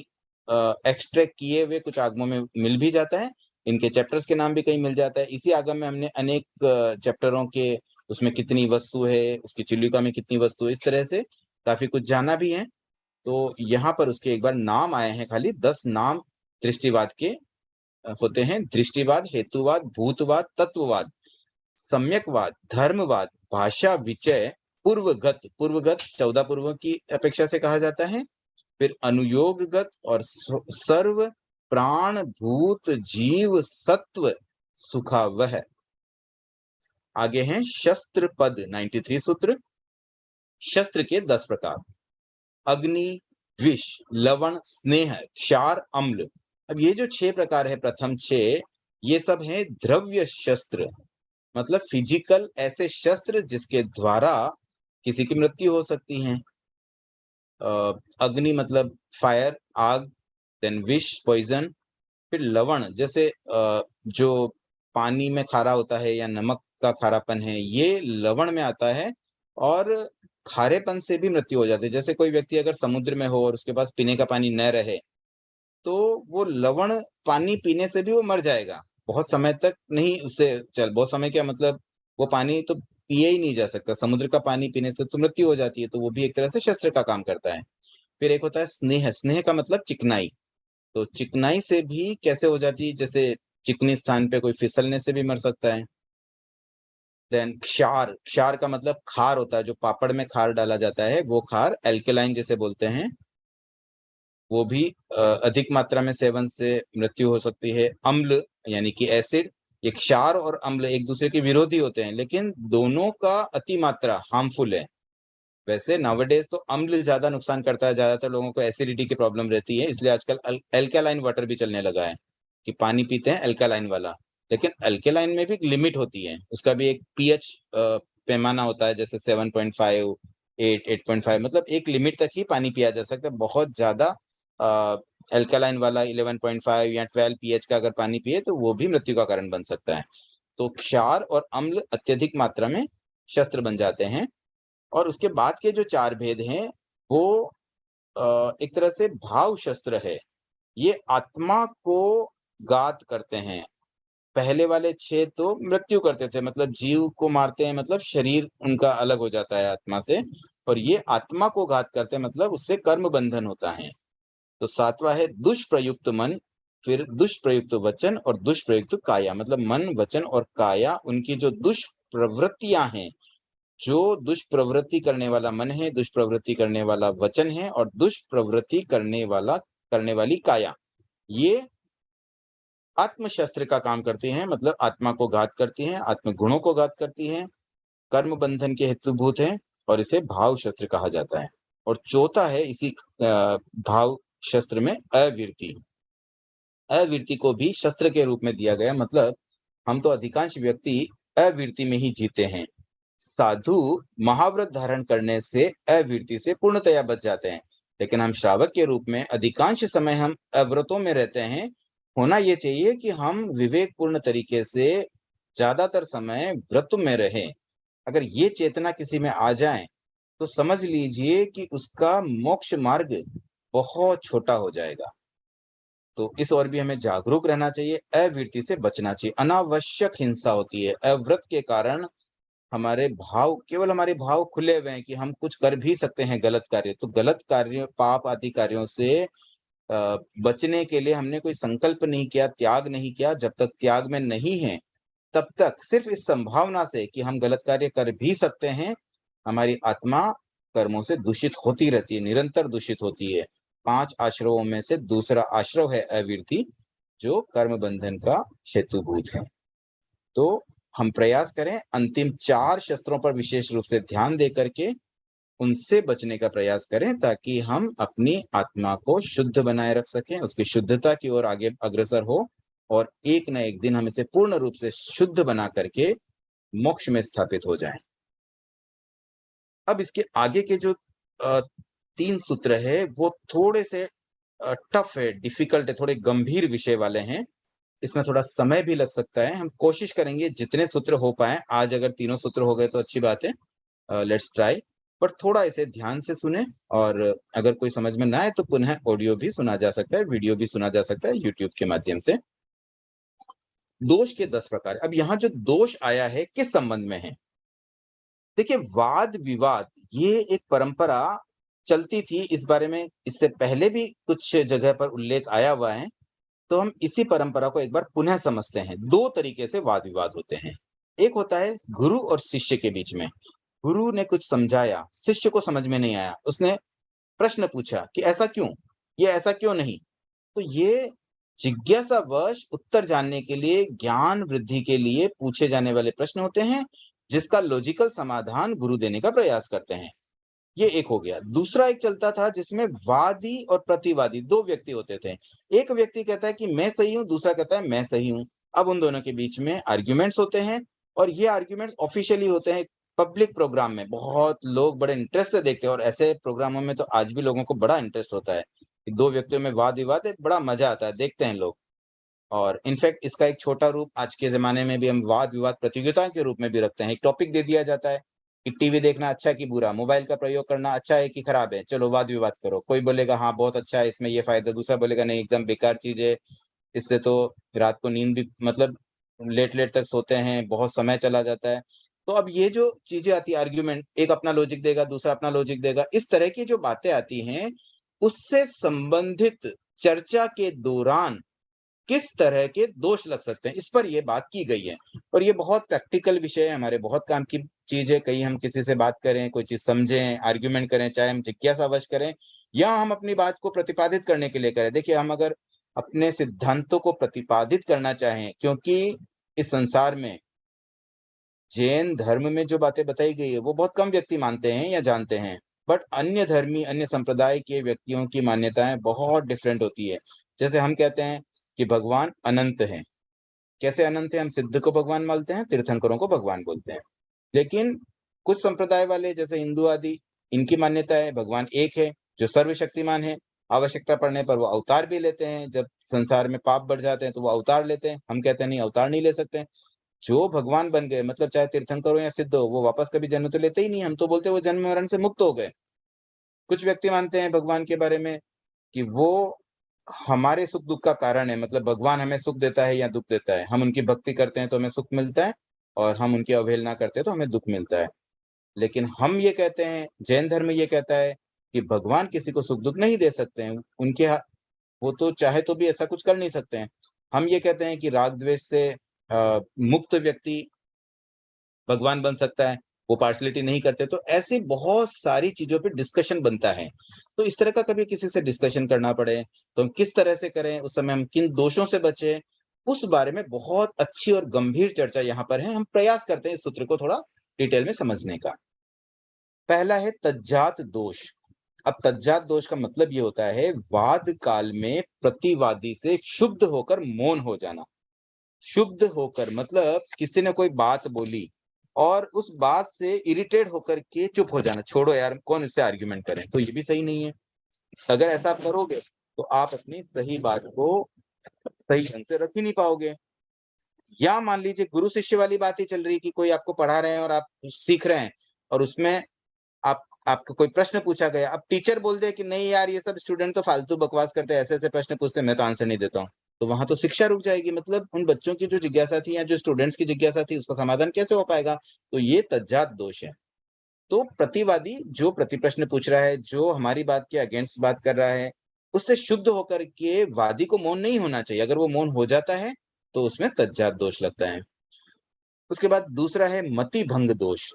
एक्सट्रैक्ट किए हुए कुछ आगमों में मिल भी जाता है। इनके चैप्टर्स के नाम भी कहीं मिल जाता है। इसी आगम में हमने अनेक चैप्टरों के, उसमें कितनी वस्तु है, उसकी चिल्लिका में कितनी वस्तु है, इस तरह से काफी कुछ जाना भी है। तो यहाँ पर उसके एक बार नाम आए हैं, खाली 10 नाम दृष्टिवाद के होते हैं। दृष्टिवाद, हेतुवाद, भूतवाद, तत्ववाद, सम्यकवाद, धर्मवाद, भाषा विचय, पूर्वगत, पूर्वगत 14 पूर्वों की अपेक्षा से कहा जाता है। फिर अनुयोगगत और सर्व, प्राण, भूत, जीव, सत्व, सुखावह। आगे हैं शस्त्र पद 93 सूत्र। शस्त्र के 10 प्रकार: अग्नि, विष, लवण, स्नेह, क्षार, अम्ल। अब ये जो 6 प्रकार है, प्रथम 6, ये सब हैं द्रव्य शस्त्र, मतलब फिजिकल ऐसे शस्त्र जिसके द्वारा किसी की मृत्यु हो सकती है। अग्नि मतलब फायर, आग, देन विष, पॉइजन। फिर लवण, जैसे जो पानी में खारा होता है या नमक का खारापन है, ये लवण में आता है। और खारेपन से भी मृत्यु हो जाती है। जैसे कोई व्यक्ति अगर समुद्र में हो और उसके पास पीने का पानी न रहे, तो वो लवण पानी पीने से भी वो मर जाएगा। बहुत समय तक नहीं, उससे चल बहुत समय क्या मतलब, वो पानी तो पिए ही नहीं जा सकता। समुद्र का पानी पीने से तो मृत्यु हो जाती है, तो वो भी एक तरह से शस्त्र का काम करता है। फिर एक होता है स्नेह। स्नेह का मतलब चिकनाई। तो चिकनाई से भी कैसे हो जाती है, जैसे चिकनी स्थान पे कोई फिसलने से भी मर सकता है। देन क्षार। क्षार का मतलब खार होता है, जो पापड़ में खार डाला जाता है, वो खार एल्केलाइन जैसे बोलते हैं, वो भी अधिक मात्रा में सेवन से मृत्यु हो सकती है। अम्ल यानी कि एसिड। ये क्षार और अम्ल एक दूसरे के विरोधी होते हैं, लेकिन दोनों का अति मात्रा हार्मफुल है। वैसे नाउअडेज तो अम्ल ज्यादा नुकसान करता है, ज्यादातर लोगों को एसिडिटी की प्रॉब्लम रहती है, इसलिए आजकल एल्कालाइन वाटर भी चलने लगा है कि पानी पीते हैं एल्कालाइन वाला। लेकिन एल्कालाइन में भी एक लिमिट होती है, उसका भी एक पीएच पैमाना होता है, जैसे 7.5, 8, 8.5, मतलब एक लिमिट तक ही पानी पिया जा सकता है। बहुत ज्यादा एल्कालाइन वाला 11.5 या 12 पीएच का अगर पानी पिए तो वो भी मृत्यु का कारण बन सकता है। तो क्षार और अम्ल अत्यधिक मात्रा में शस्त्र बन जाते हैं। और उसके बाद के जो 4 भेद हैं, वो एक तरह से भाव शस्त्र है। ये आत्मा को घात करते हैं। पहले वाले 6 तो मृत्यु करते थे, मतलब जीव को मारते हैं, मतलब शरीर उनका अलग हो जाता है आत्मा से। और ये आत्मा को घात करते हैं, मतलब उससे कर्म बंधन होता है। तो 7वां है दुष्प्रयुक्त मन, फिर दुष्प्रयुक्त वचन और दुष्प्रयुक्त काया, मतलब मन, वचन और काया, उनकी जो दुष्प्रवृत्तियां हैं, जो दुष्प्रवृत्ति करने वाला मन है, दुष्प्रवृत्ति करने वाला वचन है और दुष्प्रवृत्ति करने वाली काया, ये आत्म शस्त्र का काम करती हैं, मतलब आत्मा को घात करती हैं, आत्म गुणों को घात करती हैं, कर्म बंधन के हेतुभूत हैं, और इसे भाव शस्त्र कहा जाता है। और चौथा है इसी भाव शस्त्र में अवीरति। अवीरति को भी शस्त्र के रूप में दिया गया, मतलब हम तो अधिकांश व्यक्ति अवीरति में ही जीते हैं। साधु महाव्रत धारण करने से अवीरति से पूर्णतया बच जाते हैं, लेकिन हम श्रावक के रूप में अधिकांश समय हम अव्रतों में रहते हैं। होना ये चाहिए कि हम विवेकपूर्ण तरीके से ज्यादातर समय व्रत में रहें। अगर ये चेतना किसी में आ जाए तो समझ लीजिए कि उसका मोक्ष मार्ग बहुत छोटा हो जाएगा। तो इस ओर भी हमें जागरूक रहना चाहिए, अवीरति से बचना चाहिए। अनावश्यक हिंसा होती है अव्रत के कारण। केवल हमारे भाव खुले हुए हैं कि हम कुछ कर भी सकते हैं गलत कार्य, तो गलत कार्य, पाप आदि कार्यों से बचने के लिए हमने कोई संकल्प नहीं किया, त्याग नहीं किया। जब तक त्याग में नहीं है, तब तक सिर्फ इस संभावना से कि हम गलत कार्य कर भी सकते हैं, हमारी आत्मा कर्मों से दूषित होती रहती है, निरंतर दूषित होती है। 5 आश्रवों में से दूसरा आश्रव है अविरति, जो कर्म बंधन का हेतुभूत है। तो हम प्रयास करें अंतिम 4 शस्त्रों पर विशेष रूप से ध्यान दे करके उनसे बचने का प्रयास करें, ताकि हम अपनी आत्मा को शुद्ध बनाए रख सकें, उसकी शुद्धता की ओर आगे अग्रसर हो और एक न एक दिन हम इसे पूर्ण रूप से शुद्ध बना करके मोक्ष में स्थापित हो जाएं। अब इसके आगे के जो 3 सूत्र है वो थोड़े से टफ है, डिफिकल्ट है, थोड़े गंभीर विषय वाले हैं। इसमें थोड़ा समय भी लग सकता है। हम कोशिश करेंगे जितने सूत्र हो पाएँ, आज अगर तीनों सूत्र हो गए तो अच्छी बात है। लेट्स ट्राई, पर थोड़ा इसे ध्यान से सुनें और अगर कोई समझ में ना आए तो पुनः ऑडियो भी सुना जा सकता है, वीडियो भी सुना जा सकता है यूट्यूब के माध्यम से। दोष के 10 प्रकार। अब यहाँ जो दोष आया है किस संबंध में है? देखिए, वाद-विवाद ये एक परंपरा चलती थी, इस बारे में इससे पहले भी कुछ जगह पर उल्लेख आया हुआ है। तो हम इसी परंपरा को एक बार पुनः समझते हैं। 2 तरीके से वाद-विवाद होते हैं। एक होता है गुरु और शिष्य के बीच में। गुरु ने कुछ समझाया, शिष्य को समझ में नहीं आया। उसने प्रश्न पूछा कि ऐसा क्यों? ये ऐसा क्यों नहीं? तो ये जिज्ञासावश उत्तर जानने के लिए, ज्ञान वृद्धि के लिए पूछे जाने वाले प्रश्न होते हैं, जिसका लॉजिकल समाधान गुरु देने का प्रयास करते हैं। ये एक हो गया। दूसरा एक चलता था जिसमें वादी और प्रतिवादी 2 व्यक्ति होते थे। एक व्यक्ति कहता है कि मैं सही हूँ, दूसरा कहता है मैं सही हूँ। अब उन दोनों के बीच में आर्ग्यूमेंट्स होते हैं और ये आर्ग्यूमेंट्स ऑफिशियली होते हैं पब्लिक प्रोग्राम में। बहुत लोग बड़े इंटरेस्ट से देखते हैं और ऐसे प्रोग्रामों में तो आज भी लोगों को बड़ा इंटरेस्ट होता है कि 2 व्यक्तियों में वाद-विवाद है, बड़ा मजा आता है, देखते हैं लोग। और इनफैक्ट इसका एक छोटा रूप आज के ज़माने में भी हम वाद-विवाद प्रतियोगिता के रूप में भी रखते हैं। एक टॉपिक दे दिया जाता है कि टीवी देखना अच्छा है कि बुरा, मोबाइल का प्रयोग करना अच्छा है कि खराब है, चलो वाद-विवाद करो। कोई बोलेगा हाँ, बहुत अच्छा है, इसमें ये फ़ायदा है, दूसरा बोलेगा नहीं एकदम बेकार चीज़ है, इससे तो रात को नींद भी मतलब लेट-लेट तक सोते हैं, बहुत समय चला जाता है। तो अब ये जो चीज़ें आती है आर्गुमेंट, एक अपना लॉजिक देगा, दूसरा अपना लॉजिक देगा, इस तरह की जो बातें आती हैं, उससे संबंधित चर्चा के दौरान किस तरह के दोष लग सकते हैं, इस पर ये बात की गई है। और ये बहुत प्रैक्टिकल विषय है, हमारे बहुत काम की चीज़ है। कहीं हम किसी से बात करें, कोई चीज़ समझें, आर्गुमेंट करें, चाहे हम जिज्ञासावश करें या हम अपनी बात को प्रतिपादित करने के लिए करें। देखिए, हम अगर अपने सिद्धांतों को प्रतिपादित करना चाहें, क्योंकि इस संसार में जैन धर्म में जो बातें बताई गई है, वो बहुत कम व्यक्ति मानते हैं या जानते हैं। बट अन्य धर्मी, अन्य संप्रदाय के व्यक्तियों की मान्यताएँ बहुत डिफरेंट होती है। जैसे हम कहते हैं कि भगवान अनंत हैं। कैसे अनंत है? हम सिद्ध को भगवान मानते हैं, तीर्थंकरों को भगवान बोलते हैं। लेकिन कुछ संप्रदाय वाले जैसे हिंदू आदि, इनकी मान्यता है भगवान एक है, जो सर्वशक्तिमान है। आवश्यकता पड़ने पर वो अवतार भी लेते हैं, जब संसार में पाप बढ़ जाते हैं तो वो अवतार लेते हैं। हम कहते हैं नहीं, अवतार नहीं ले सकते। जो भगवान बन गए, मतलब चाहे तीर्थंकर हो या सिद्ध हो, वो वापस कभी जन्म तो लेते ही नहीं। हम तो बोलते हैं वो जन्म मरण से मुक्त हो गए। कुछ व्यक्ति मानते हैं भगवान के बारे में कि वो हमारे सुख-दुःख का कारण है, मतलब भगवान हमें सुख देता है या दुःख देता है। हम उनकी भक्ति करते हैं तो हमें सुख मिलता है और हम उनकी अवहेलना करते हैं तो हमें दुःख मिलता है। लेकिन हम ये कहते हैं, जैन धर्म ये कहता है कि भगवान किसी को सुख-दुःख नहीं दे सकते हैं। उनके वो तो चाहे तो भी ऐसा कुछ कर नहीं सकते हैं। हम ये कहते हैं कि राग-द्वेष से मुक्त व्यक्ति भगवान बन सकता है, वो पार्शियलिटी नहीं करते। तो ऐसी बहुत सारी चीज़ों पे डिस्कशन बनता है। तो इस तरह का कभी किसी से डिस्कशन करना पड़े, तो हम किस तरह से करें, उस समय हम किन दोषों से बचें, उस बारे में बहुत अच्छी और गंभीर चर्चा यहाँ पर है। हम प्रयास करते हैं इस सूत्र को थोड़ा डिटेल में समझने का। पहला है तज्जात दोष। अब तज्जात दोष का मतलब ये होता है वाद काल में प्रतिवादी से क्षुब्ध होकर मौन हो जाना। क्षुब्ध होकर मतलब किसी ने कोई बात बोली और उस बात से इरिटेट होकर के चुप हो जाना, छोड़ो यार कौन इससे आर्ग्यूमेंट करे, तो ये भी सही नहीं है। अगर ऐसा आप करोगे तो आप अपनी सही बात को सही ढंग से रख ही नहीं पाओगे। या मान लीजिए गुरु शिष्य वाली बात ही चल रही है कि कोई आपको पढ़ा रहे हैं और आप सीख रहे हैं और उसमें आपको कोई प्रश्न पूछा गया, अब टीचर बोल दे कि नहीं यार ये सब स्टूडेंट तो फालतू बकवास करते हैं, ऐसे-ऐसे प्रश्न पूछते हैं, मैं तो आंसर नहीं देता हूँ। तो वहाँ तो शिक्षा रुक जाएगी, मतलब उन बच्चों की जो जिज्ञासा थी या जो स्टूडेंट्स की जिज्ञासा थी उसका समाधान कैसे हो पाएगा? तो ये तज्जात दोष है। तो प्रतिवादी जो प्रतिप्रश्न पूछ रहा है, जो हमारी बात के अगेंस्ट बात कर रहा है, उससे शुद्ध होकर के वादी को मौन नहीं होना चाहिए। अगर वो मौन हो जाता है, तो उसमें तज्जात दोष लगता है। उसके बाद दूसरा है मति भंग दोष।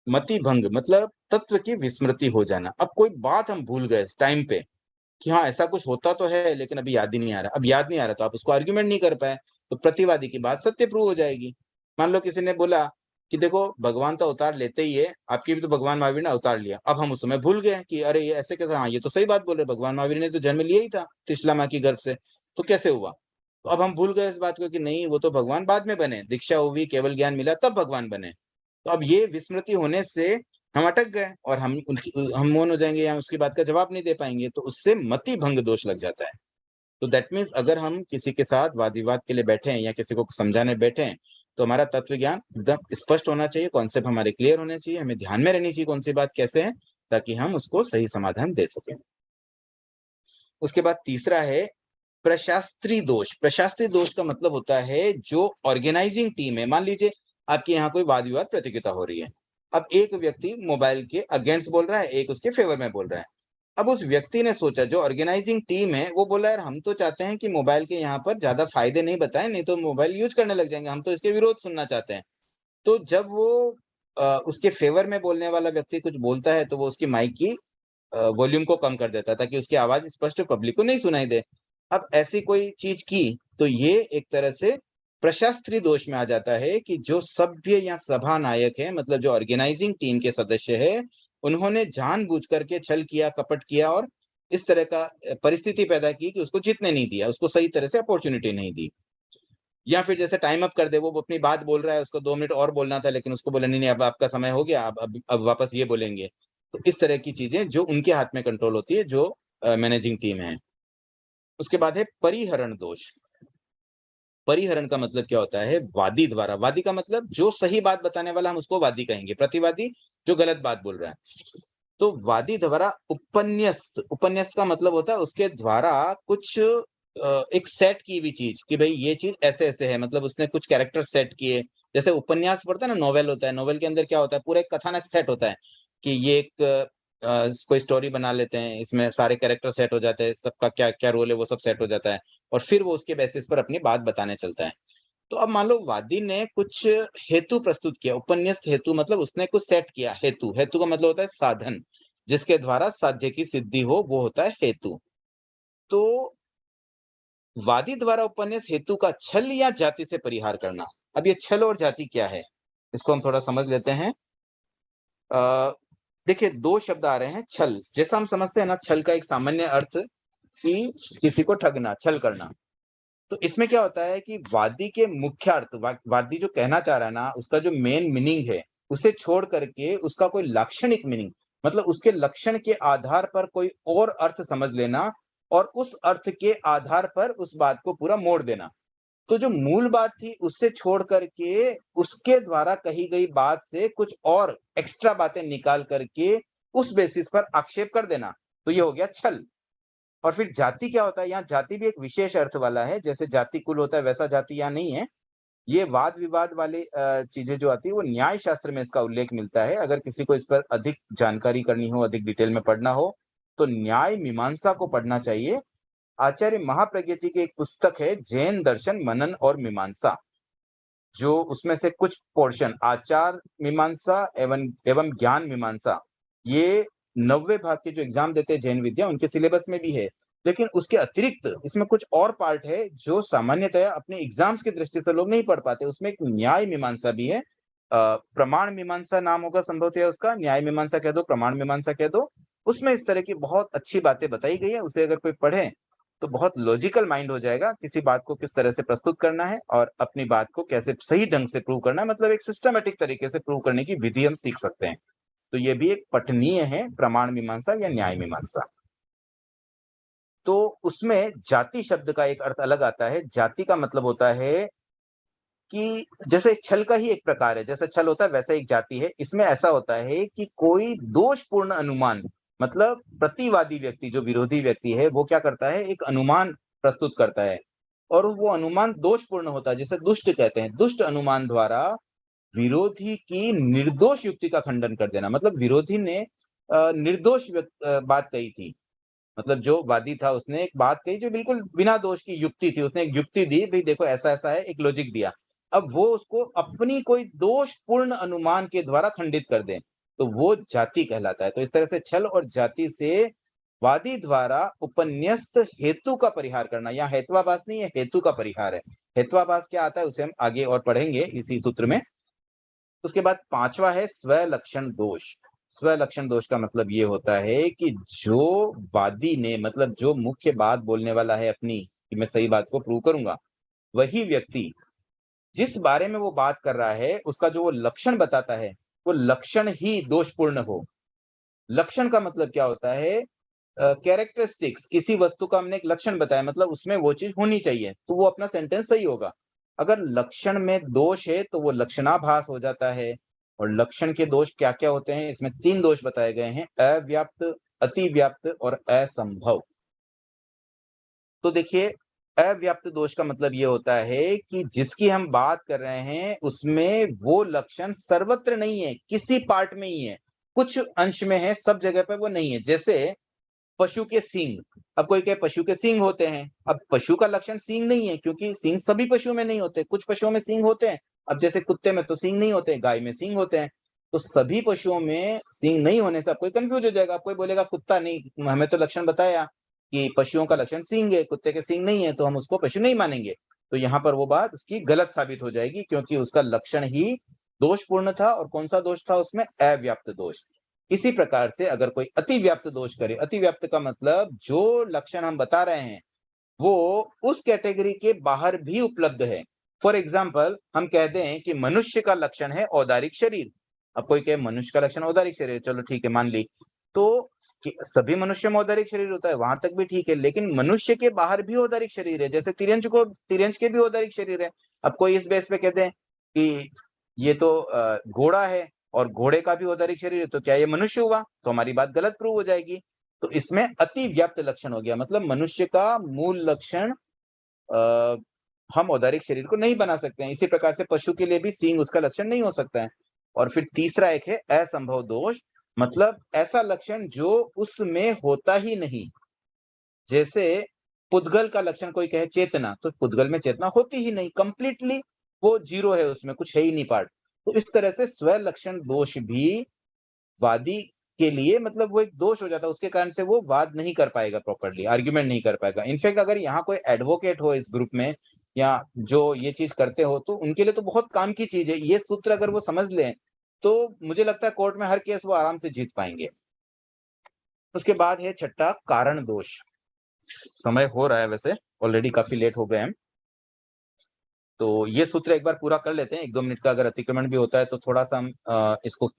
मति भंग मतलब तत्व की विस्मृति हो जाना। अब कोई बात हम भूल गए टाइम पे कि हाँ ऐसा कुछ होता तो है, लेकिन अभी याद ही नहीं आ रहा। अब याद नहीं आ रहा तो आप उसको आर्ग्यूमेंट नहीं कर पाए, तो प्रतिवादी की बात सत्य प्रूव हो जाएगी। मान लो किसी ने बोला कि देखो भगवान तो अवतार लेते ही है, आपकी भी तो भगवान महावीर ने अवतार लिया। अब हम उस समय भूल गए कि अरे ये ऐसे कैसे, हाँ ये तो सही बात बोल रहे, भगवान महावीर ने तो जन्म लिया ही था त्रिशला माँ की गर्भ से, तो कैसे हुआ? तो अब हम भूल गए इस बात को कि नहीं वो तो भगवान बाद में बने, दीक्षा हुई, केवल ज्ञान मिला, तब भगवान बने। तो अब ये विस्मृति होने से हम अटक गए और हम मौन हो जाएंगे या उसकी बात का जवाब नहीं दे पाएंगे, तो उससे मति भंग दोष लग जाता है। तो दैट मीन्स अगर हम किसी के साथ वाद विवाद के लिए बैठे हैं या किसी को समझाने बैठे हैं, तो हमारा तत्व ज्ञान एकदम स्पष्ट होना चाहिए, कॉन्सेप्ट हमारे क्लियर होने चाहिए, हमें ध्यान में रहनी चाहिए कौन सी बात कैसे है, ताकि हम उसको सही समाधान दे सकें। उसके बाद तीसरा है प्रशास्त्री दोष। प्रशास्त्री दोष का मतलब होता है जो ऑर्गेनाइजिंग टीम है, मान लीजिए आपके यहाँ कोई वाद विवाद प्रतियोगिता हो रही है। अब एक व्यक्ति मोबाइल के अगेंस्ट बोल रहा है, एक उसके फेवर में बोल रहा है। अब उस व्यक्ति ने सोचा, जो ऑर्गेनाइजिंग टीम है वो बोला यार हम तो चाहते हैं कि मोबाइल के यहाँ पर ज्यादा फायदे नहीं बताएं, नहीं तो मोबाइल यूज करने लग जाएंगे, हम तो इसके विरोध सुनना चाहते हैं। तो जब वो उसके फेवर में बोलने वाला व्यक्ति कुछ बोलता है, तो वो उसकी माइक की वॉल्यूम को कम कर देता है ताकि उसकी आवाज स्पष्ट पब्लिक को नहीं सुनाई दे। अब ऐसी कोई चीज की तो ये एक तरह से प्रशास्त्री दोष में आ जाता है कि जो सभ्य या सभा नायक है, मतलब जो ऑर्गेनाइजिंग टीम के सदस्य है, उन्होंने जानबूझ करके छल किया, कपट किया और इस तरह का परिस्थिति पैदा की कि उसको जीतने नहीं दिया, उसको सही तरह से अपॉर्चुनिटी नहीं दी। या फिर जैसे टाइम अप कर दे, वो अपनी बात बोल रहा है, उसको 2 मिनट और बोलना था, लेकिन उसको बोला नहीं नहीं अब आपका समय हो गया, अब वापस ये बोलेंगे। तो इस तरह की चीजें जो उनके हाथ में कंट्रोल होती है, जो मैनेजिंग टीम है। उसके बाद है परिहरण दोष। परिहरण का मतलब क्या होता है? वादी द्वारा, वादी का मतलब जो सही बात बताने वाला, हम उसको वादी कहेंगे, प्रतिवादी जो गलत बात बोल रहा है। तो वादी द्वारा उपन्यस्त, उपन्यस्त का मतलब होता है उसके द्वारा कुछ एक सेट की हुई चीज, कि भाई ये चीज ऐसे ऐसे है, मतलब उसने कुछ कैरेक्टर सेट किए। जैसे उपन्यास पढ़ता है ना, नोवेल होता है, नोवेल के अंदर क्या होता है, पूरा एक कथानक सेट होता है कि ये एक कोई स्टोरी बना लेते हैं, इसमें सारे कैरेक्टर सेट हो जाते हैं, सबका क्या क्या रोल है वो सब सेट हो जाता है, और फिर वो उसके बेसिस पर अपनी बात बताने चलता है। तो अब मान लो वादी ने कुछ हेतु प्रस्तुत किया, उपन्यस्त हेतु मतलब उसने कुछ सेट किया। हेतु, हेतु का मतलब होता है साधन, जिसके द्वारा साध्य की सिद्धि हो, वो होता है हेतु। तो वादी द्वारा उपन्यास हेतु का छल या जाति से परिहार करना। अब ये छल और जाति क्या है, इसको हम थोड़ा समझ लेते हैं। अ, देखिए दो शब्द आ रहे हैं। छल, जैसा हम समझते हैं ना, छल का एक सामान्य अर्थ कि किसी को ठगना, छल करना। तो इसमें क्या होता है कि वादी के मुख्य अर्थ, वादी जो कहना चाह रहा है ना, उसका जो मेन मीनिंग है, उसे छोड़ करके उसका कोई लाक्षणिक मीनिंग, मतलब उसके लक्षण के आधार पर कोई और अर्थ समझ लेना, और उस अर्थ के आधार पर उस बात को पूरा मोड़ देना। तो जो मूल बात थी उससे छोड़ करके उसके द्वारा कही गई बात से कुछ और एक्स्ट्रा बातें निकाल करके उस बेसिस पर आक्षेप कर देना, तो ये हो गया छल। और फिर जाति क्या होता है? यहाँ जाति भी एक विशेष अर्थ वाला है, जैसे जाति कुल होता है वैसा जाति यहाँ नहीं है। ये वाद विवाद वाली चीजें जो आती है वो न्याय शास्त्र में इसका उल्लेख मिलता है। अगर किसी को इस पर अधिक जानकारी करनी हो, अधिक डिटेल में पढ़ना हो, तो न्याय मीमांसा को पढ़ना चाहिए। आचार्य महाप्रज्ञ जी की एक पुस्तक है जैन दर्शन मनन और मीमांसा, जो उसमें से कुछ पोर्शन आचार मीमांसा एवं एवं ज्ञान मीमांसा, ये 90 भाग के जो एग्जाम देते हैं जैन विद्या, उनके सिलेबस में भी है। लेकिन उसके अतिरिक्त इसमें कुछ और पार्ट है जो सामान्यतया अपने एग्जाम्स की दृष्टि से लोग नहीं पढ़ पाते। उसमें एक न्याय मीमांसा भी है। प्रमाण मीमांसा नाम होगा संभवतः उसका, न्याय मीमांसा कह दो, प्रमाण मीमांसा कह दो। उसमें इस तरह की बहुत अच्छी बातें बताई गई है। उसे अगर कोई पढ़े तो बहुत लॉजिकल माइंड हो जाएगा, किसी बात को किस तरह से प्रस्तुत करना है और अपनी बात को कैसे सही ढंग से प्रूव करना है, मतलब एक सिस्टमेटिक तरीके से प्रूव करने की विधि हम सीख सकते हैं। तो ये भी एक पठनीय है, प्रमाण मीमांसा या न्याय मीमांसा। तो उसमें जाति शब्द का एक अर्थ अलग आता है। जाति का मतलब होता है कि जैसे छल का ही एक प्रकार है, जैसे छल होता है वैसा एक जाति है। इसमें ऐसा होता है कि कोई दोषपूर्ण अनुमान, मतलब प्रतिवादी व्यक्ति, जो विरोधी व्यक्ति है, वो क्या करता है, एक अनुमान प्रस्तुत करता है, और वो अनुमान दोषपूर्ण होता है, जिसे दुष्ट कहते हैं। दुष्ट अनुमान द्वारा विरोधी की निर्दोष युक्ति का खंडन कर देना, मतलब विरोधी ने निर्दोष बात कही थी, मतलब जो वादी था उसने एक बात कही जो बिल्कुल बिना दोष की युक्ति थी, उसने एक युक्ति दी, भाई देखो ऐसा ऐसा है, एक लॉजिक दिया। अब वो उसको अपनी कोई दोषपूर्ण अनुमान के द्वारा खंडित कर दे, तो वो जाति कहलाता है। तो इस तरह से छल और जाति से वादी द्वारा उपन्यस्त हेतु का परिहार करना, या हेत्वाभास नहीं है, हेतु का परिहार है। हेत्वाभास क्या आता है उसे हम आगे और पढ़ेंगे इसी सूत्र में। उसके बाद पांचवा है स्वलक्षण दोष। स्वलक्षण दोष का मतलब ये होता है कि जो वादी ने, मतलब जो मुख्य बात बोलने वाला है अपनी, कि मैं सही बात को प्रूव करूंगा, वही व्यक्ति जिस बारे में वो बात कर रहा है उसका जो वो लक्षण बताता है, वो लक्षण ही दोषपूर्ण हो। लक्षण का मतलब क्या होता है? कैरेक्टरिस्टिक्स, किसी वस्तु का हमने एक लक्षण बताया, मतलब उसमें वो चीज होनी चाहिए, तो वो अपना सेंटेंस सही होगा। अगर लक्षण में दोष है तो वो लक्षणाभास हो जाता है। और लक्षण के दोष क्या क्या होते हैं? इसमें 3 दोष बताए गए हैं: अव्याप्त, अतिव्याप्त और असंभव। तो देखिए, अव्याप्त दोष का मतलब ये होता है कि जिसकी हम बात कर रहे हैं उसमें वो लक्षण सर्वत्र नहीं है, किसी पार्ट में ही है, कुछ अंश में है, सब जगह पे वो नहीं है। जैसे पशु के सींग। अब कोई कहे पशु के सींग होते हैं, अब पशु का लक्षण सींग नहीं है, क्योंकि सींग सभी पशुओं में नहीं होते, कुछ पशुओं में सींग होते हैं। अब जैसे कुत्ते में तो सींग नहीं होते, गाय में सींग होते हैं। तो सभी पशुओं में सींग नहीं होने से अब कोई कंफ्यूज हो जाएगा। कोई बोलेगा कुत्ता नहीं, हमें तो लक्षण बताया कि पशुओं का लक्षण सींग है, कुत्ते के सींग नहीं है, तो हम उसको पशु नहीं मानेंगे। तो यहाँ पर वो बात उसकी गलत साबित हो जाएगी, क्योंकि उसका लक्षण ही दोषपूर्ण था। और कौन सा दोष था उसमें? अव्याप्त दोष। इसी प्रकार से अगर कोई अतिव्याप्त दोष करे, अतिव्याप्त का मतलब जो लक्षण हम बता रहे हैं वो उस कैटेगरी के बाहर भी उपलब्ध है। फॉर एग्जाम्पल, हम कह दें कि मनुष्य का लक्षण है औदारिक शरीर। अब कोई कहे मनुष्य का लक्षण औदारिक शरीर, चलो ठीक है, मान ली। तो सभी मनुष्य में औदारिक शरीर होता है, वहां तक भी ठीक है, लेकिन मनुष्य के बाहर भी औदारिक शरीर है। जैसे तिर्यंच के भी औदारिक शरीर है। अब कोई इस बेस पे कहते हैं कि ये तो घोड़ा है और घोड़े का भी औदारिक शरीर है, तो क्या ये मनुष्य हुआ? तो हमारी बात गलत प्रूव हो जाएगी। तो इसमें अति व्याप्त लक्षण हो गया, मतलब मनुष्य का मूल लक्षण हम औदारिक शरीर को नहीं बना सकते हैं। इसी प्रकार से पशु के लिए भी सींग उसका लक्षण नहीं हो सकता है। और फिर तीसरा एक है असंभव दोष, मतलब ऐसा लक्षण जो उसमें होता ही नहीं। जैसे पुद्गल का लक्षण कोई कहे चेतना, तो पुद्गल में चेतना होती ही नहीं, कंप्लीटली वो जीरो है, उसमें कुछ है ही नहीं पार्ट। तो इस तरह से स्वलक्षण दोष भी वादी के लिए, मतलब वो एक दोष हो जाता है, उसके कारण से वो वाद नहीं कर पाएगा, प्रॉपर्ली आर्ग्यूमेंट नहीं कर पाएगा। इनफैक्ट अगर यहाँ कोई एडवोकेट हो इस ग्रुप में, या जो ये चीज करते हो, तो उनके लिए तो बहुत काम की चीज है। ये सूत्र अगर वो समझ लें तो मुझे लगता है कोर्ट में हर केस वो आराम से जीत पाएंगे। उसके बाद है छठा, कारण दोष। समय हो रहा है वैसे, ऑलरेडी काफी लेट हो गए हैं, तो ये सूत्र एक बार पूरा कर लेते हैं। 1-2 मिनट का अगर अतिक्रमण भी होता है तो थोड़ा सा हम इसको,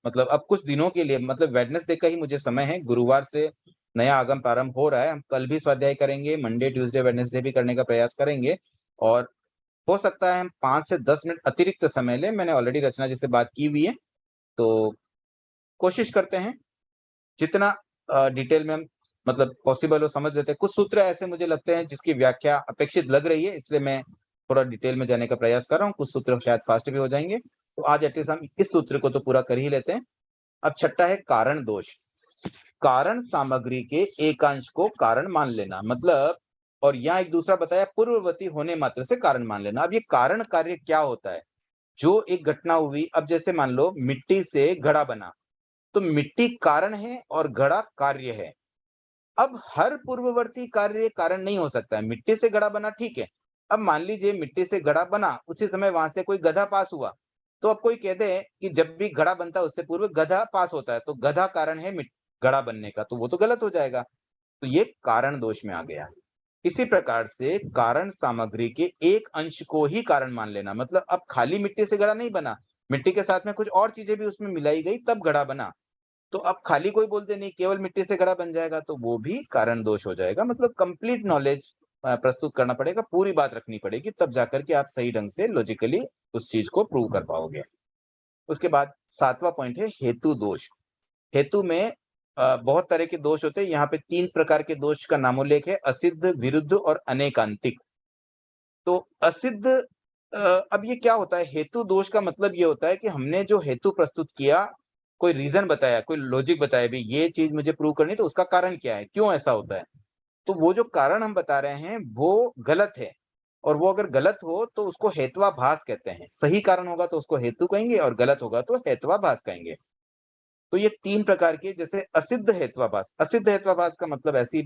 मतलब अब कुछ दिनों के लिए, मतलब वेडनेसडे का ही मुझे समय है, गुरुवार से नया आगम प्रारंभ हो रहा है। हम कल भी स्वाध्याय करेंगे, मंडे ट्यूसडे वेडनेसडे भी करने का प्रयास करेंगे। और हो सकता है हम 5 से 10 मिनट अतिरिक्त समय लें, मैंने ऑलरेडी रचना जी से बात की हुई है, तो कोशिश करते हैं जितना डिटेल में हम, मतलब पॉसिबल हो, समझ लेते हैं। कुछ सूत्र ऐसे मुझे लगते हैं जिसकी व्याख्या अपेक्षित लग रही है, इसलिए मैं थोड़ा डिटेल में जाने का प्रयास कर रहा हूँ। कुछ सूत्र शायद फास्ट भी हो जाएंगे, तो आज एटलीस्ट हम इस सूत्र को तो पूरा कर ही लेते हैं। अब छठा है कारण दोष। कारण सामग्री के एकांश को कारण मान लेना, मतलब, और यहाँ एक दूसरा बताया, पूर्ववर्ती होने मात्र से कारण मान लेना। अब ये कारण कार्य क्या होता है? जो एक घटना हुई, अब जैसे मान लो मिट्टी से घड़ा बना, तो मिट्टी कारण है और घड़ा कार्य है। अब हर पूर्ववर्ती कार्य कारण नहीं हो सकता है। मिट्टी से घड़ा बना, ठीक है। अब मान लीजिए मिट्टी से घड़ा बना, उसी समय वहां से कोई गधा पास हुआ, तो अब कोई कहते हैं कि जब भी घड़ा बनता है उससे पूर्व गधा पास होता है, तो गधा कारण है घड़ा बनने का, तो वो तो गलत हो जाएगा। तो ये कारण दोष में आ गया। इसी प्रकार से कारण सामग्री के एक अंश को ही कारण मान लेना, मतलब अब खाली मिट्टी से घड़ा नहीं बना, मिट्टी के साथ में कुछ और चीजें भी उसमें मिलाई गई तब घड़ा बना। तो अब खाली कोई बोलते नहीं केवल मिट्टी से घड़ा बन जाएगा, तो वो भी कारण दोष हो जाएगा। मतलब कंप्लीट नॉलेज प्रस्तुत करना पड़ेगा, पूरी बात रखनी पड़ेगी, तब जाकर के आप सही ढंग से लॉजिकली उस चीज को प्रूव कर पाओगे। उसके बाद 7वां पॉइंट है हेतु दोष। हेतु में बहुत तरह के दोष होते हैं। यहाँ पे 3 प्रकार के दोष का नामोल्लेख है: असिद्ध, विरुद्ध और अनेकांतिक। तो असिद्ध, अब ये क्या होता है? हेतु दोष का मतलब ये होता है कि हमने जो हेतु प्रस्तुत किया, कोई रीजन बताया, कोई लॉजिक बताया, भाई ये चीज मुझे प्रूव करनी, तो उसका कारण क्या है, क्यों ऐसा होता है, तो वो जो कारण हम बता रहे हैं वो गलत है। और वो अगर गलत हो तो उसको हेत्वाभास कहते हैं। सही कारण होगा तो उसको हेतु कहेंगे, और गलत होगा तो हेत्वाभास कहेंगे। तो ये 3 प्रकार के, जैसे असिद्ध हेत्वाभास। असिद्ध हेत्वाभास का मतलब ऐसी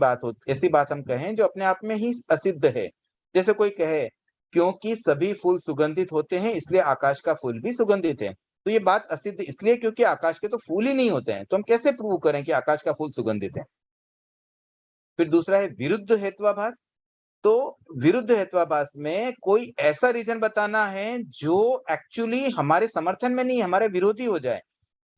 बात हम कहें जो अपने आप में ही असिद्ध है। जैसे कोई कहे क्योंकि सभी फूल सुगंधित होते हैं इसलिए आकाश का फूल भी सुगंधित है। तो ये बात असिद्ध इसलिए क्योंकि आकाश के तो फूल ही नहीं होते हैं, तो हम कैसे प्रूव करें कि आकाश का फूल सुगंधित है। फिर दूसरा है विरुद्ध हेत्वाभास। तो विरुद्ध हेत्वाभास में कोई ऐसा रीजन बताना है जो एक्चुअली हमारे समर्थन में नहीं, हमारे विरोधी हो जाए।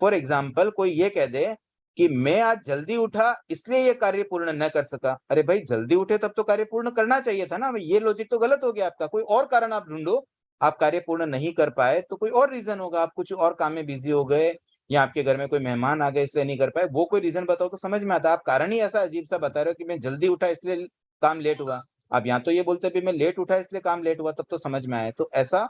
फॉर एग्जाम्पल कोई ये कह दे कि मैं आज जल्दी उठा इसलिए ये कार्य पूर्ण न कर सका। अरे भाई, जल्दी उठे तब तो कार्य पूर्ण करना चाहिए था ना, ये लॉजिक तो गलत हो गया आपका। कोई और कारण आप ढूंढो, आप कार्य पूर्ण नहीं कर पाए तो कोई और रीजन होगा, आप कुछ और काम में बिजी हो गए, या आपके घर में कोई मेहमान आ गए इसलिए नहीं कर पाए, वो कोई रीजन बताओ तो समझ में आता। आप कारण ही ऐसा अजीब सा बता रहे हो कि मैं जल्दी उठा इसलिए काम लेट हुआ। आप या तो ये बोलते भी मैं लेट उठा इसलिए काम लेट हुआ, तब तो समझ में आए। तो ऐसा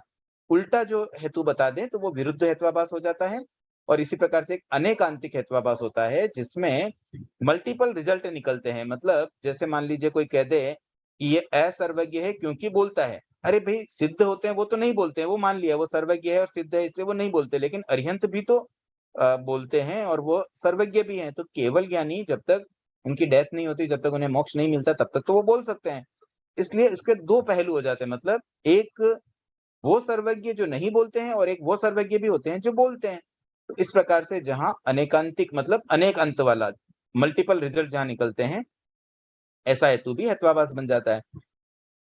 उल्टा जो हेतु बता दें तो वो विरुद्ध हेत्वाभास हो जाता है। और इसी प्रकार से एक अनेकांतिक हेत्वाभास होता है जिसमें मल्टीपल रिजल्ट निकलते हैं। मतलब जैसे मान लीजिए कोई कह दे कि ये असर्वज्ञ है क्योंकि बोलता है। अरे भाई, सिद्ध होते हैं वो तो नहीं बोलते हैं, वो मान लिया वो सर्वज्ञ है और सिद्ध है इसलिए वो नहीं बोलते, लेकिन अरिहंत भी तो बोलते हैं और वो सर्वज्ञ भी हैं। तो केवल ज्ञानी जब तक उनकी डेथ नहीं होती, जब तक उन्हें मोक्ष नहीं मिलता, तब तक तो वो बोल सकते हैं। इसलिए इसके दो पहलू हो जाते हैं। मतलब एक वो सर्वज्ञ जो नहीं बोलते हैं और एक वो सर्वज्ञ भी होते हैं जो बोलते हैं। तो इस प्रकार से जहां अनेकांतिक मतलब अनेक अंत वाला मल्टीपल रिजल्ट जहां निकलते हैं, ऐसा हेतु भी हेत्वाभास बन जाता है।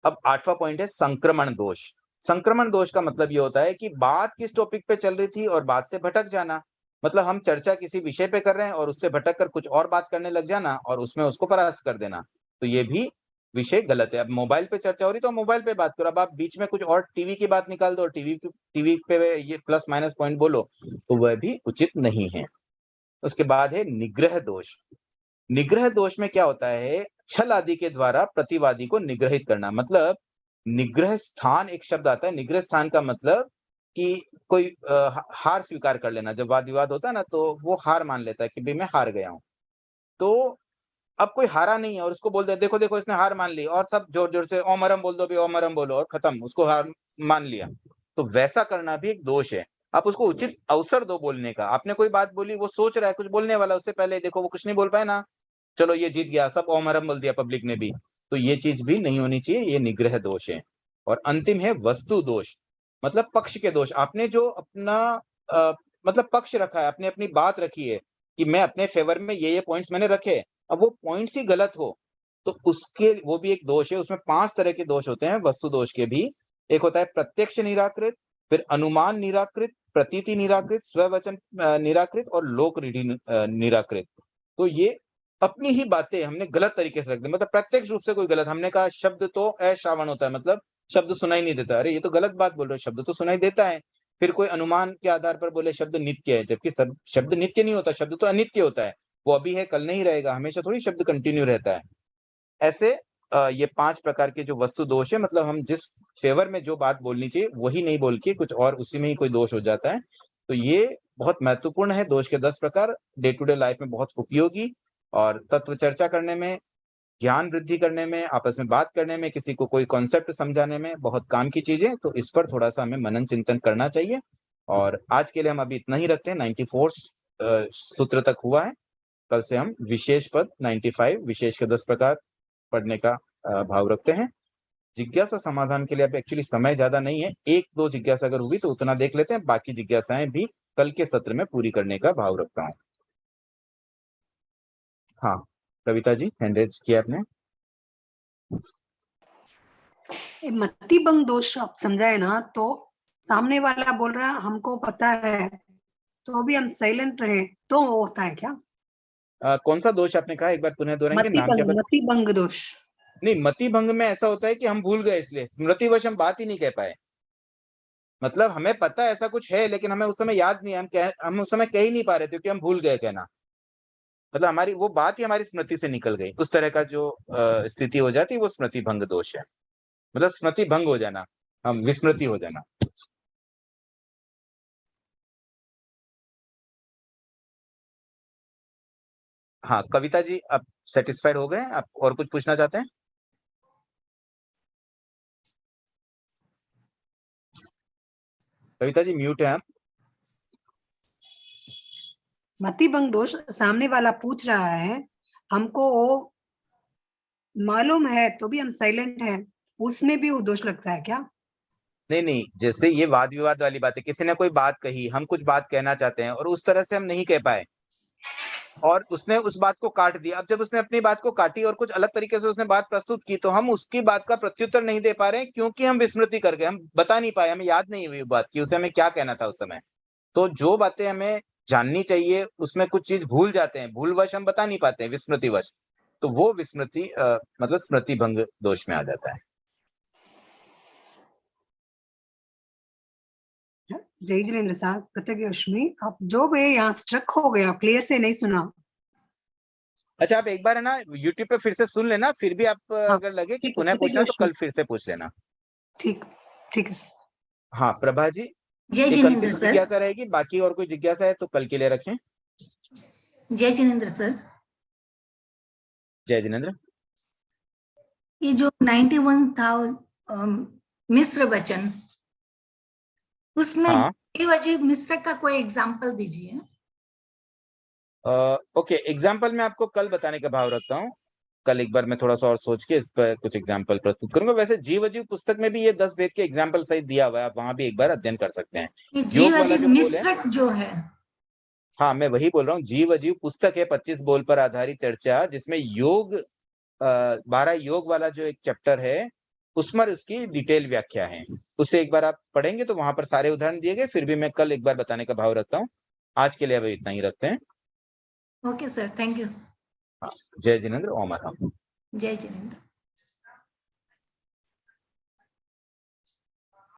अब 8वां पॉइंट है संक्रमण दोष। संक्रमण दोष का मतलब ये होता है कि बात किस टॉपिक पे चल रही थी और बात से भटक जाना। मतलब हम चर्चा किसी विषय पे कर रहे हैं और उससे भटक कर कुछ और बात करने लग जाना और उसमें उसको परास्त कर देना। तो ये भी विषय गलत है। अब मोबाइल पे चर्चा हो रही तो मोबाइल पे बात करो, अब आप बीच में कुछ और टीवी की बात निकाल दो, टीवी पे ये प्लस माइनस पॉइंट बोलो, तो वह भी उचित नहीं है। उसके बाद है निग्रह दोष। निग्रह दोष में क्या होता है, छल आदि के द्वारा प्रतिवादी को निग्रहित करना। मतलब निग्रह स्थान एक शब्द आता है। निग्रह स्थान का मतलब कि कोई हार स्वीकार कर लेना। जब वाद विवाद होता है ना, तो वो हार मान लेता है कि भाई मैं हार गया हूं। तो अब कोई हारा नहीं है और उसको बोल दे देखो देखो इसने हार मान ली, और सब जोर जोर से ओम अरम बोल दो भी, ओम अरम बोलो, और खत्म, उसको हार मान लिया। तो वैसा करना भी एक दोष है। आप उसको उचित अवसर दो बोलने का। आपने कोई बात बोली, वो सोच रहा है कुछ बोलने वाला, उससे पहले देखो वो कुछ नहीं बोल पाए ना, चलो ये जीत गया, सब ओम अरम बोल दिया पब्लिक ने भी। तो ये चीज भी नहीं होनी चाहिए, ये निग्रह दोष है। और अंतिम है वस्तु दोष, मतलब पक्ष के दोष। आपने जो अपना अ, मतलब पक्ष रखा है, आपने अपनी बात रखी है कि मैं अपने फेवर में ये पॉइंट्स मैंने रखे, अब वो पॉइंट्स ही गलत हो, तो उसके वो भी एक दोष है। उसमें 5 तरह के दोष होते हैं वस्तु दोष के भी। एक होता है प्रत्यक्ष निराकृत, फिर अनुमान निराकृत, प्रतीति निराकृत, स्ववचन निराकृत और लोक रीढ़ि निराकृत। तो ये अपनी ही बातें हमने गलत तरीके से रख दी। मतलब प्रत्यक्ष रूप से कोई गलत, हमने कहा शब्द तो अश्रावण होता है, मतलब शब्द सुनाई नहीं देता। अरे ये तो गलत बात बोल रहे हो, शब्द तो सुनाई देता है। फिर कोई अनुमान के आधार पर बोले शब्द नित्य है, जबकि शब्द नित्य नहीं होता, शब्द तो अनित्य होता है। वो अभी है कल नहीं रहेगा, हमेशा थोड़ी शब्द कंटिन्यू रहता है। ऐसे ये 5 प्रकार के जो वस्तु दोष है, मतलब हम जिस फेवर में जो बात बोलनी चाहिए वही नहीं बोल के कुछ और उसी में ही कोई दोष हो जाता है। तो ये बहुत महत्वपूर्ण है। दोष के 10 प्रकार डे टू डे लाइफ में बहुत उपयोगी, और तत्व चर्चा करने में, ज्ञान वृद्धि करने में, आपस में बात करने में, किसी को कोई कॉन्सेप्ट समझाने में बहुत काम की चीजें। तो इस पर थोड़ा सा हमें मनन चिंतन करना चाहिए। और आज के लिए हम अभी इतना ही रखते हैं। 94 सूत्र तक हुआ है। कल से हम विशेष पद 95 विशेष के 10 प्रकार पढ़ने का भाव रखते हैं। जिज्ञासा समाधान के लिए अब एक्चुअली समय ज्यादा नहीं है, एक दो जिज्ञासा अगर हुई तो उतना देख लेते हैं, बाकी जिज्ञासाएं भी कल के सत्र में पूरी करने का भाव रखता हूँ। हाँ, कविता जी हैंड रेज किया आपने। मति भंग दोष आप समझाए ना, तो सामने वाला बोल रहा हमको पता है तो भी हम साइलेंट रहे तो वो होता है क्या? कौन सा दोष आपने कहा, एक बार पुनः दोहराएंगे, नाम क्या बता? मति भंग दोष। नहीं, मति भंग में ऐसा होता है कि हम भूल गए, इसलिए स्मृतिवश हम बात ही नहीं कह पाए। मतलब हमें पता है ऐसा कुछ है, लेकिन हमें उस समय याद नहीं, हम उस समय कह ही नहीं पा रहे थे क्योंकि हम भूल गए कहना। मतलब हमारी वो बात ही हमारी स्मृति से निकल गई। उस तरह का जो स्थिति हो जाती है वो स्मृति भंग दोष है। मतलब स्मृति भंग हो जाना, हम विस्मृति हो जाना। हाँ, कविता जी आप सेटिस्फाइड हो गए, आप और कुछ पूछना चाहते हैं? कविता जी म्यूट है आप। मतिभंग दोष सामने वाला पूछ रहा है, हमको वो मालूम है तो भी हम साइलेंट है, उसमें भी वो दोष लगता है क्या? नहीं नहीं, जैसे ये वाद विवाद वाली बात है, किसी ने कोई बात कही, हम कुछ बात कहना चाहते हैं और उस तरह से हम नहीं कह पाए और उसने उस बात को काट दिया। अब जब उसने अपनी बात को काटी और कुछ अलग तरीके से उसने बात प्रस्तुत की, तो हम उसकी बात का प्रत्युत्तर नहीं दे पा रहे हैं क्योंकि हम विस्मृति कर गए, हम बता नहीं पाए, हमें याद नहीं हुई बात की उसे हमें क्या कहना था उस समय। तो जो बातें हमें जाननी चाहिए उसमें कुछ चीज भूल जाते हैं, भूलवश हम बता नहीं पाते हैं, विस्मृतिवश। तो वो विस्मृति मतलब स्मृति भंग दोष में आ जाता है। जय जिनेन्द्र साहब, कृतज्ञ आप जो भी यहाँ स्ट्रक हो गया, क्लियर से नहीं सुना। अच्छा, आप एक बार है ना यूट्यूब पे फिर से सुन लेना, फिर भी आप हाँ, अगर लगे कि ठीक है, पुनः कृतज्ञ पूछना तो अश्विनी। कल फिर से पूछ लेना। ठीक ठीक है सर। हाँ प्रभा जी, जय एक जिनेन्द्र अंतिम सर। जिज्ञासा रहेगी, बाकी और कोई जिज्ञासा है तो कल के लिए रखें। जय जिनेन्द्र सर। जय जिनेन्द्र। ये जो 91 था मिश्र वचन, उसमें हाँ बेवजह मिश्र का कोई एग्जाम्पल दीजिए। ओके, एग्जाम्पल मैं आपको कल बताने का भाव रखता हूँ। कल एक बार मैं थोड़ा सा और सोच के इस पर कुछ एग्जाम्पल प्रस्तुत करूंगा। वैसे जीव अजीव पुस्तक में भी ये 10 वेद के एग्जाम्पल सहित दिया हुआ है, आप वहां भी एक बार अध्ययन कर सकते हैं। ये योग जीव वाला अजीव जो बोल है, मिश्रक जो है, हाँ मैं वही बोल रहा हूँ, जीव अजीव पुस्तक है 25 बोल पर आधारित चर्चा, जिसमें योग 12 योग वाला जो एक चैप्टर है उसमें उसकी डिटेल व्याख्या है। उसे एक बार आप पढ़ेंगे तो वहां पर सारे उदाहरण दिए गए, फिर भी मैं कल एक बार बताने का भाव रखता हूँ। आज के लिए अभी इतना ही रखते हैं। Okay sir, thank you. हाँ, जय जिनेन्द्र, ओम राम। जय जिनेन्द्र।